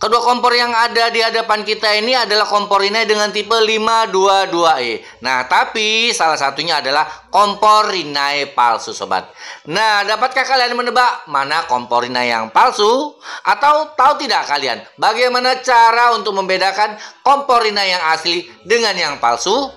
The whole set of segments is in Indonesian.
Kedua kompor yang ada di hadapan kita ini adalah kompor Rinnai dengan tipe 522E. Nah, tapi salah satunya adalah kompor Rinnai palsu, sobat. Nah, dapatkah kalian menebak mana kompor Rinnai yang palsu? Atau tahu tidak kalian bagaimana cara untuk membedakan kompor Rinnai yang asli dengan yang palsu?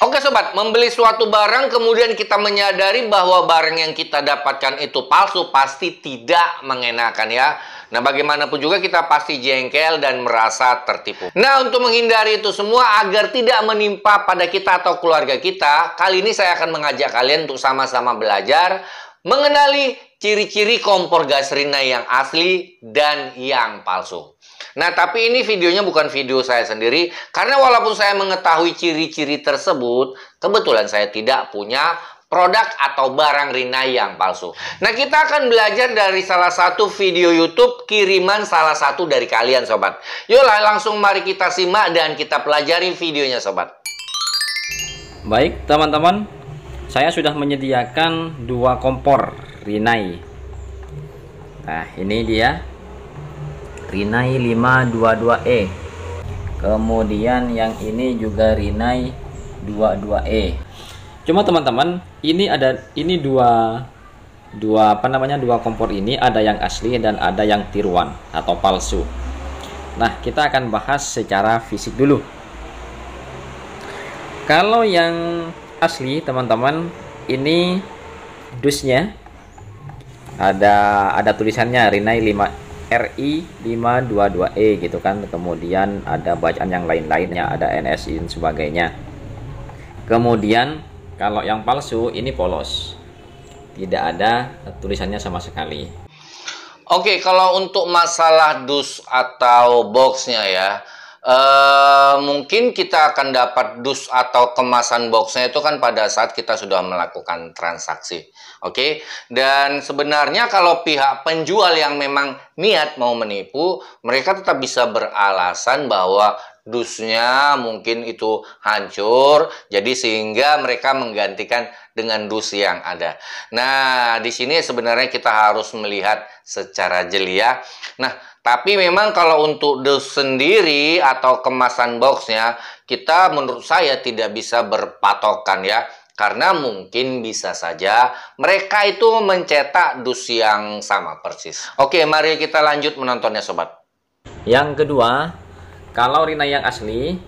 Oke sobat, membeli suatu barang kemudian kita menyadari bahwa barang yang kita dapatkan itu palsu pasti tidak mengenakan ya. Nah bagaimanapun juga kita pasti jengkel dan merasa tertipu. Nah untuk menghindari itu semua agar tidak menimpa pada kita atau keluarga kita, kali ini saya akan mengajak kalian untuk sama-sama belajar mengenali ciri-ciri kompor gas Rinnai yang asli dan yang palsu. Nah, tapi ini videonya bukan video saya sendiri, karena walaupun saya mengetahui ciri-ciri tersebut, kebetulan saya tidak punya produk atau barang Rinnai yang palsu. Nah, kita akan belajar dari salah satu video YouTube kiriman salah satu dari kalian, sobat. Yuklah, langsung mari kita simak dan kita pelajari videonya, sobat. Baik, teman-teman, saya sudah menyediakan dua kompor Rinnai. Nah, ini dia. Rinnai 522E. Kemudian yang ini juga Rinnai 22E. Cuma teman-teman, ini dua kompor ini, ada yang asli dan ada yang tiruan atau palsu. Nah, kita akan bahas secara fisik dulu. Kalau yang asli, teman-teman, ini dusnya ada tulisannya Rinnai RI522E gitu kan. Kemudian ada bacaan yang lain-lainnya, ada NSI dan sebagainya. Kemudian kalau yang palsu ini polos, tidak ada tulisannya sama sekali. Oke, kalau untuk masalah dus atau boxnya ya, mungkin kita akan dapat dus atau kemasan boxnya itu kan pada saat kita sudah melakukan transaksi. Oke, dan sebenarnya kalau pihak penjual yang memang niat mau menipu, mereka tetap bisa beralasan bahwa dusnya mungkin itu hancur, jadi sehingga mereka menggantikan dengan dus yang ada. Nah, di sini sebenarnya kita harus melihat secara jeli ya. Nah, tapi memang kalau untuk dus sendiri atau kemasan boxnya, kita menurut saya tidak bisa berpatokan ya. Karena mungkin bisa saja mereka itu mencetak dus yang sama persis. Oke, mari kita lanjut menontonnya sobat. Yang kedua, kalau Rinnai yang asli,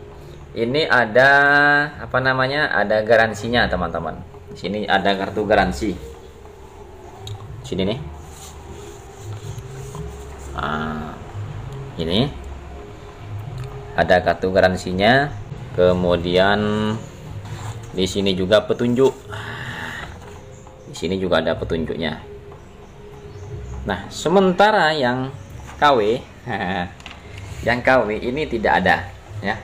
ini ada ada garansinya teman-teman. Di sini ada kartu garansi. Sini nih. Ini ada kartu garansinya. Kemudian di sini juga petunjuk. Di sini juga ada petunjuknya. Nah, sementara yang KW, yang KW ini tidak ada, ya.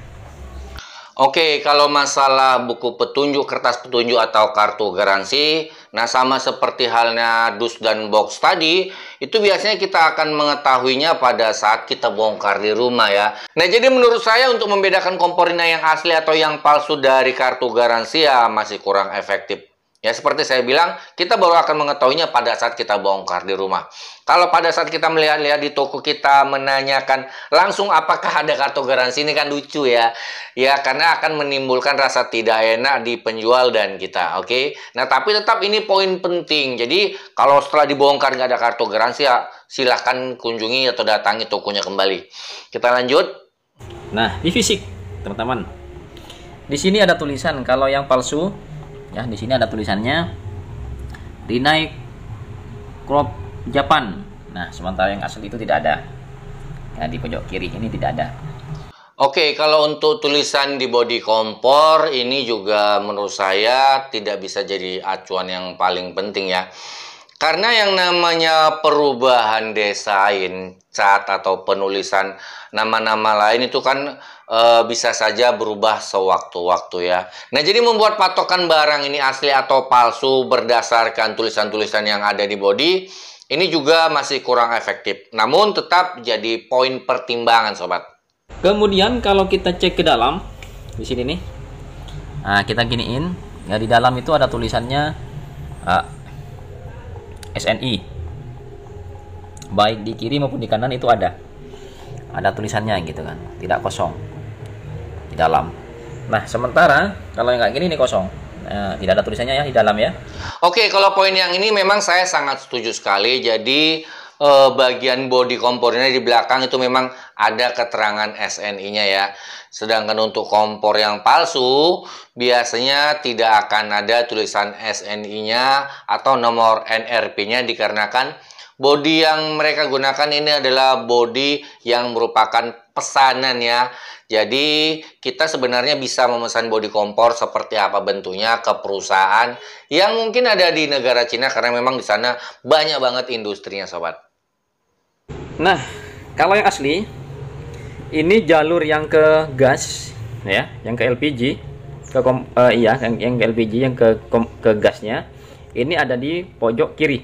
Oke, kalau masalah buku petunjuk, kertas petunjuk atau kartu garansi, nah sama seperti halnya dus dan box tadi, itu biasanya kita akan mengetahuinya pada saat kita bongkar di rumah ya. Nah, jadi menurut saya untuk membedakan kompor Rinnai yang asli atau yang palsu dari kartu garansi ya masih kurang efektif. Ya seperti saya bilang, kita baru akan mengetahuinya pada saat kita bongkar di rumah. Kalau pada saat kita melihat-lihat di toko, kita menanyakan langsung apakah ada kartu garansi, ini kan lucu ya. Ya karena akan menimbulkan rasa tidak enak di penjual dan kita, oke. Nah tapi tetap ini poin penting. Jadi kalau setelah dibongkar nggak ada kartu garansi ya silahkan kunjungi atau datangi tokonya kembali. Kita lanjut. Nah di fisik teman-teman, di sini ada tulisan kalau yang palsu. Ya, di sini ada tulisannya Rinnai Crop Japan. Nah, sementara yang asli itu tidak ada. Ya, di pojok kiri ini tidak ada. Oke, kalau untuk tulisan di bodi kompor ini juga menurut saya tidak bisa jadi acuan yang paling penting ya. Karena yang namanya perubahan desain, cat atau penulisan nama-nama lain itu kan bisa saja berubah sewaktu-waktu ya. Nah, jadi membuat patokan barang ini asli atau palsu berdasarkan tulisan-tulisan yang ada di bodi ini juga masih kurang efektif. Namun tetap jadi poin pertimbangan sobat. Kemudian kalau kita cek ke dalam di sini nih. Nah, kita giniin, ya di dalam itu ada tulisannya SNI. Baik di kiri maupun di kanan itu ada. ada tulisannya gitu kan, tidak kosong di dalam. Nah, sementara kalau yang kayak gini ini kosong. Nah, tidak ada tulisannya ya di dalam ya. Oke, kalau poin yang ini memang saya sangat setuju sekali. Jadi bagian bodi kompornya di belakang itu memang ada keterangan SNI-nya ya. Sedangkan untuk kompor yang palsu biasanya tidak akan ada tulisan SNI-nya atau nomor NRP-nya, dikarenakan bodi yang mereka gunakan ini adalah bodi yang merupakan pesanan ya. Jadi kita sebenarnya bisa memesan bodi kompor seperti apa bentuknya ke perusahaan yang mungkin ada di negara Cina, karena memang di sana banyak banget industrinya sobat. Nah, kalau yang asli ini jalur yang ke gas ya, yang ke LPG, yang ke LPG, yang ke gasnya ini ada di pojok kiri,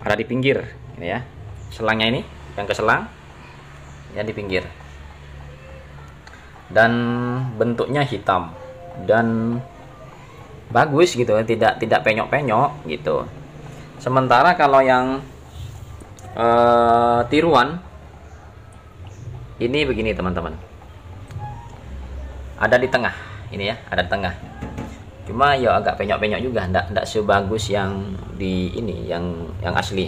ada di pinggir ini ya. Selangnya ini yang ke selang ya, di pinggir, dan bentuknya hitam dan bagus gitu, tidak penyok-penyok gitu. Sementara kalau yang tiruan ini begini teman-teman, ada di tengah ini ya, ada di tengah, cuma ya agak penyok-penyok juga, enggak sebagus yang di ini yang asli.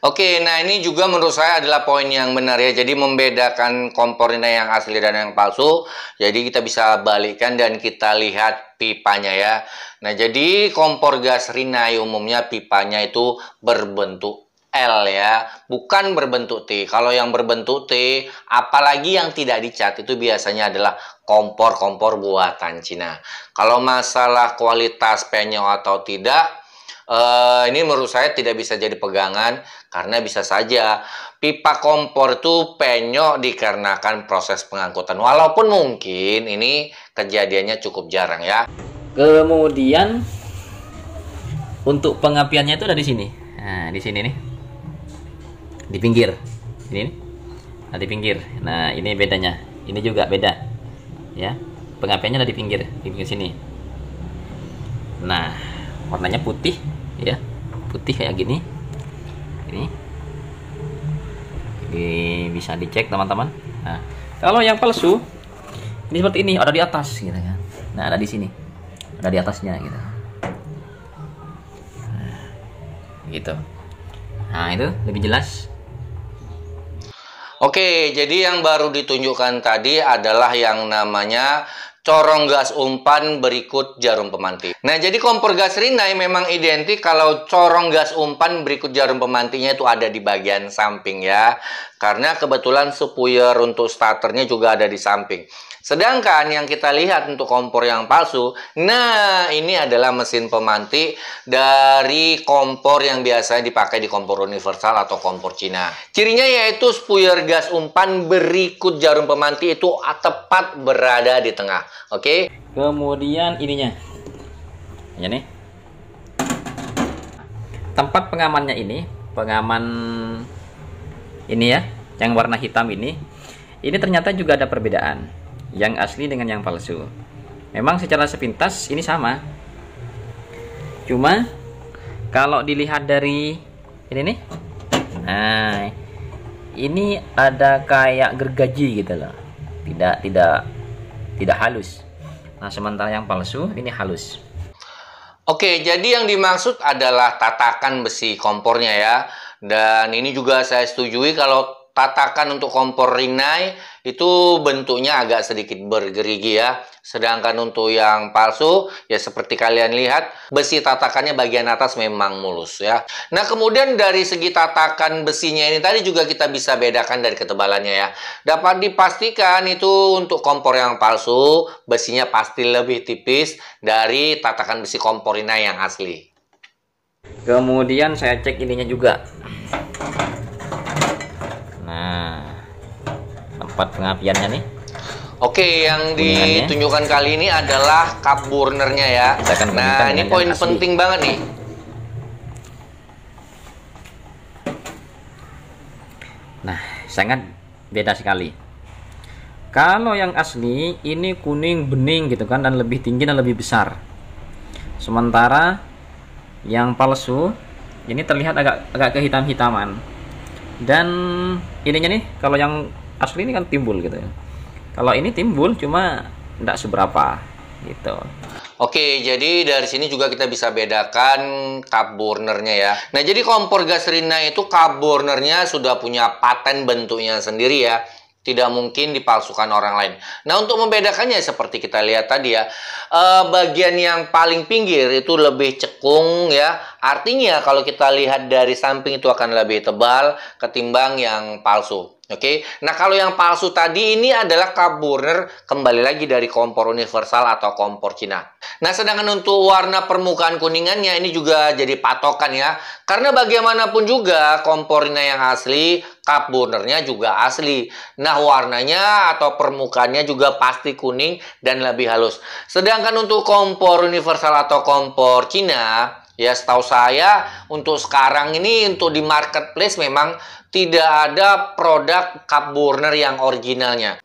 Oke, nah ini juga menurut saya adalah poin yang benar ya. Jadi membedakan kompor ini yang asli dan yang palsu. Jadi kita bisa balikkan dan kita lihat pipanya ya. Nah, jadi kompor gas Rinnai umumnya pipanya itu berbentuk L ya, bukan berbentuk T. Kalau yang berbentuk T, apalagi yang tidak dicat, itu biasanya adalah kompor-kompor buatan Cina. Kalau masalah kualitas penyok atau tidak, ini menurut saya tidak bisa jadi pegangan, karena bisa saja pipa kompor itu penyok dikarenakan proses pengangkutan, walaupun mungkin ini kejadiannya cukup jarang ya. Kemudian untuk pengapiannya itu ada di sini. Nah, di sini nih, di pinggir ini, nah di pinggir. Nah, ini bedanya, ini juga beda ya, pengapiannya ada di pinggir sini. Nah, warnanya putih ya, putih kayak gini. Ini bisa dicek teman-teman. Nah, kalau yang palsu ini seperti ini, ada di atas gitu kan. Nah, ada di sini, ada di atasnya gitu. Nah, gitu. Nah, itu lebih jelas. Oke, jadi yang baru ditunjukkan tadi adalah yang namanya corong gas umpan berikut jarum pemanti. Nah, jadi kompor gas Rinnai memang identik kalau corong gas umpan berikut jarum pemantinya itu ada di bagian samping ya. Karena kebetulan spuyer untuk starternya juga ada di samping. Sedangkan yang kita lihat untuk kompor yang palsu, nah ini adalah mesin pemanti dari kompor yang biasa dipakai di kompor universal atau kompor Cina. Cirinya yaitu spuyer gas umpan berikut jarum pemanti itu tepat berada di tengah. Oke. Kemudian ininya, ini tempat pengamannya ini, pengaman ini ya, yang warna hitam ini ternyata juga ada perbedaan yang asli dengan yang palsu. Memang secara sepintas ini sama, cuma kalau dilihat dari ini nih, nah ini ada kayak gergaji gitu loh, tidak halus. Nah, sementara yang palsu ini halus. Oke, jadi yang dimaksud adalah tatakan besi kompornya ya. Dan ini juga saya setujui kalau tatakan untuk kompor Rinnai itu bentuknya agak sedikit bergerigi ya. Sedangkan untuk yang palsu ya seperti kalian lihat, besi tatakannya bagian atas memang mulus ya. Nah, kemudian dari segi tatakan besinya ini tadi juga kita bisa bedakan dari ketebalannya ya. Dapat dipastikan itu untuk kompor yang palsu besinya pasti lebih tipis dari tatakan besi kompor Rinnai yang asli. Kemudian saya cek ininya juga. Nah, tempat pengapiannya nih. Oke, yang ditunjukkan kali ini adalah cup burnernya ya. Nah, ini poin penting banget nih. Nah, sangat beda sekali. Kalau yang asli ini kuning bening gitu kan, dan lebih tinggi dan lebih besar. Sementara yang palsu ini terlihat agak kehitam-hitaman. Dan ininya nih, kalau yang asli ini kan timbul gitu ya. Kalau ini timbul cuma tidak seberapa gitu. Oke, jadi dari sini juga kita bisa bedakan cup burnernya ya. Nah, jadi kompor gas Rinnai itu cup burnernya sudah punya paten bentuknya sendiri ya. Tidak mungkin dipalsukan orang lain. Nah, untuk membedakannya seperti kita lihat tadi ya, bagian yang paling pinggir itu lebih cekung ya. Artinya kalau kita lihat dari samping itu akan lebih tebal ketimbang yang palsu. Oke, nah kalau yang palsu tadi ini adalah cup burner kembali lagi dari kompor universal atau kompor Cina. Nah, sedangkan untuk warna permukaan kuningannya ini juga jadi patokan ya. Karena bagaimanapun juga kompor Rinnai yang asli, cup burnernya juga asli. Nah, warnanya atau permukaannya juga pasti kuning dan lebih halus. Sedangkan untuk kompor universal atau kompor Cina, ya setahu saya untuk sekarang ini untuk di marketplace memang tidak ada produk cup burner yang originalnya.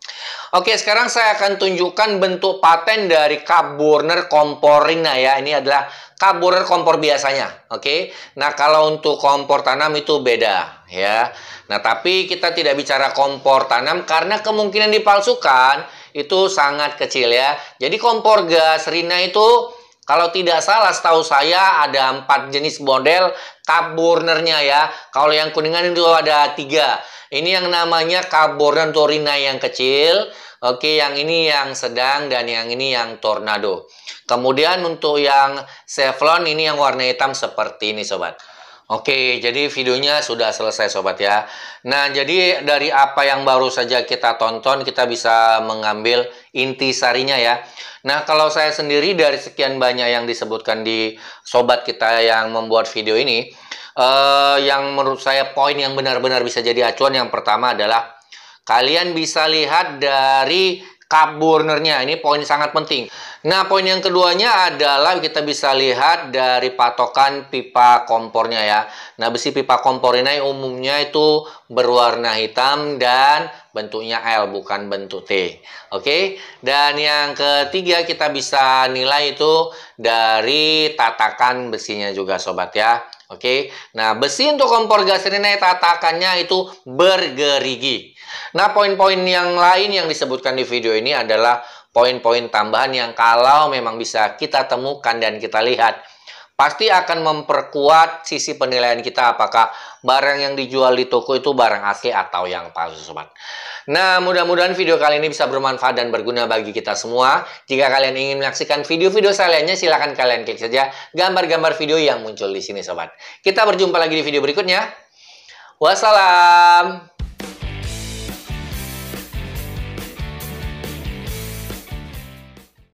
Oke, sekarang saya akan tunjukkan bentuk paten dari cup burner kompor Rinnai ya. Ini adalah cup burner kompor biasanya. Oke. Nah, kalau untuk kompor tanam itu beda ya. Nah, tapi kita tidak bicara kompor tanam karena kemungkinan dipalsukan itu sangat kecil ya. Jadi kompor gas Rinnai itu kalau tidak salah setahu saya ada 4 jenis model cup burnernya ya. Kalau yang kuningan itu ada 3. Ini yang namanya cup burner untuk Rinnai yang kecil. Oke, yang ini yang sedang dan yang ini yang tornado. Kemudian untuk yang Chevron ini yang warna hitam seperti ini sobat. Oke, jadi videonya sudah selesai sobat ya. Nah, jadi dari apa yang baru saja kita tonton, kita bisa mengambil intisarinya ya. Nah, kalau saya sendiri dari sekian banyak yang disebutkan di sobat kita yang membuat video ini, yang menurut saya poin yang benar-benar bisa jadi acuan yang pertama adalah kalian bisa lihat dari cup burnernya. Ini poin sangat penting. Nah, poin yang keduanya adalah kita bisa lihat dari patokan pipa kompornya ya. Nah, besi pipa kompor ini umumnya itu berwarna hitam dan bentuknya L, bukan bentuk T. Oke. Dan yang ketiga kita bisa nilai itu dari tatakan besinya juga sobat ya. Oke. Nah, besi untuk kompor gas Rinnai tatakannya itu bergerigi. Nah, poin-poin yang lain yang disebutkan di video ini adalah poin-poin tambahan yang kalau memang bisa kita temukan dan kita lihat, pasti akan memperkuat sisi penilaian kita apakah barang yang dijual di toko itu barang asli atau yang palsu sobat. Nah, mudah-mudahan video kali ini bisa bermanfaat dan berguna bagi kita semua. Jika kalian ingin menyaksikan video-video saya lainnya, silahkan kalian klik saja gambar-gambar video yang muncul di sini sobat. Kita berjumpa lagi di video berikutnya. Wassalam.